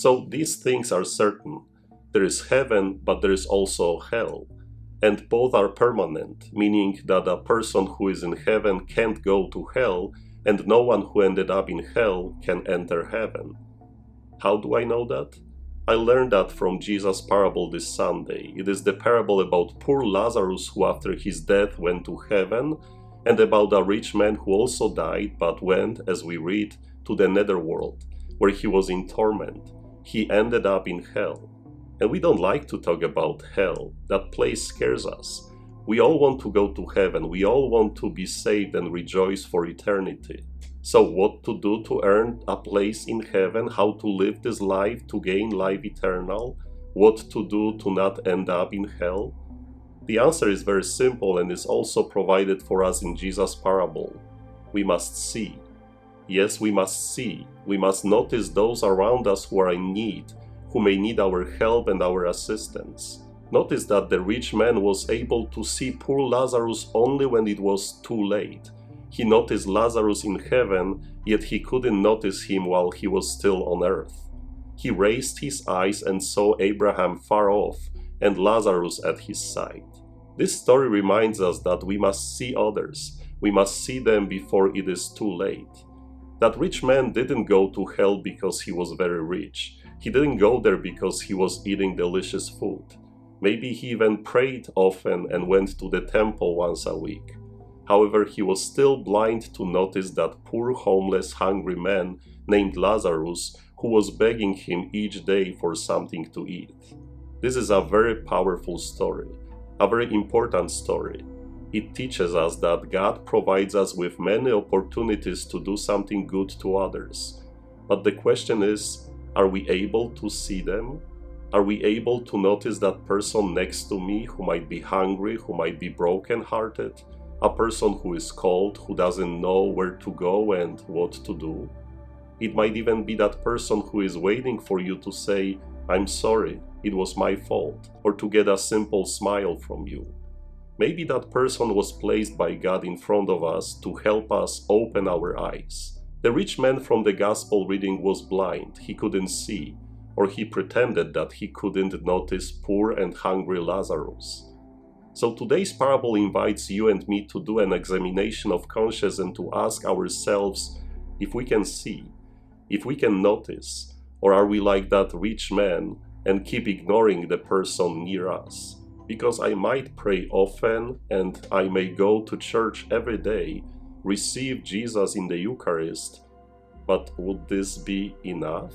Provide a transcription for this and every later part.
So these things are certain. There is heaven, but there is also hell. And both are permanent, meaning that a person who is in heaven can't go to hell, and no one who ended up in hell can enter heaven. How do I know that? I learned that from Jesus' parable this Sunday. It is the parable about poor Lazarus who after his death went to heaven, and about a rich man who also died but went, as we read, to the netherworld, where he was in torment. He ended up in hell. And we don't like to talk about hell. That place scares us. We all want to go to heaven. We all want to be saved and rejoice for eternity. So what to do to earn a place in heaven? How to live this life to gain life eternal? What to do to not end up in hell? The answer is very simple and is also provided for us in Jesus' parable. We must see. Yes, we must see. We must notice those around us who are in need, who may need our help and our assistance. Notice that the rich man was able to see poor Lazarus only when it was too late. He noticed Lazarus in heaven, yet he couldn't notice him while he was still on earth. He raised his eyes and saw Abraham far off and Lazarus at his side. This story reminds us that we must see others. We must see them before it is too late. That rich man didn't go to hell because he was very rich. He didn't go there because he was eating delicious food. Maybe he even prayed often and went to the temple once a week. However, he was still blind to notice that poor homeless hungry man named Lazarus who was begging him each day for something to eat. This is a very powerful story, a very important story. It teaches us that God provides us with many opportunities to do something good to others. But the question is, are we able to see them? Are we able to notice that person next to me who might be hungry, who might be broken-hearted? A person who is cold, who doesn't know where to go and what to do? It might even be that person who is waiting for you to say, "I'm sorry, it was my fault," or to get a simple smile from you. Maybe that person was placed by God in front of us to help us open our eyes. The rich man from the gospel reading was blind, he couldn't see, or he pretended that he couldn't notice poor and hungry Lazarus. So today's parable invites you and me to do an examination of conscience and to ask ourselves if we can see, if we can notice, or are we like that rich man and keep ignoring the person near us? Because I might pray often and I may go to church every day, receive Jesus in the Eucharist, but would this be enough?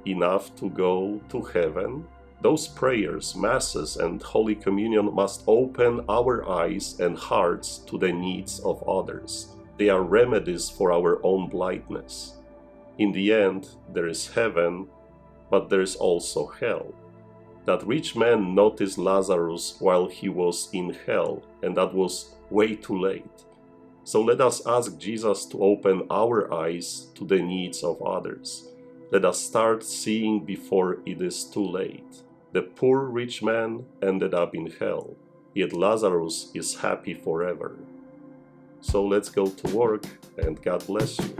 Enough to go to heaven? Those prayers, masses, and Holy Communion must open our eyes and hearts to the needs of others. They are remedies for our own blindness. In the end, there is heaven, but there is also hell. That rich man noticed Lazarus while he was in hell, and that was way too late. So let us ask Jesus to open our eyes to the needs of others. Let us start seeing before it is too late. The poor rich man ended up in hell, yet Lazarus is happy forever. So let's go to work, and God bless you.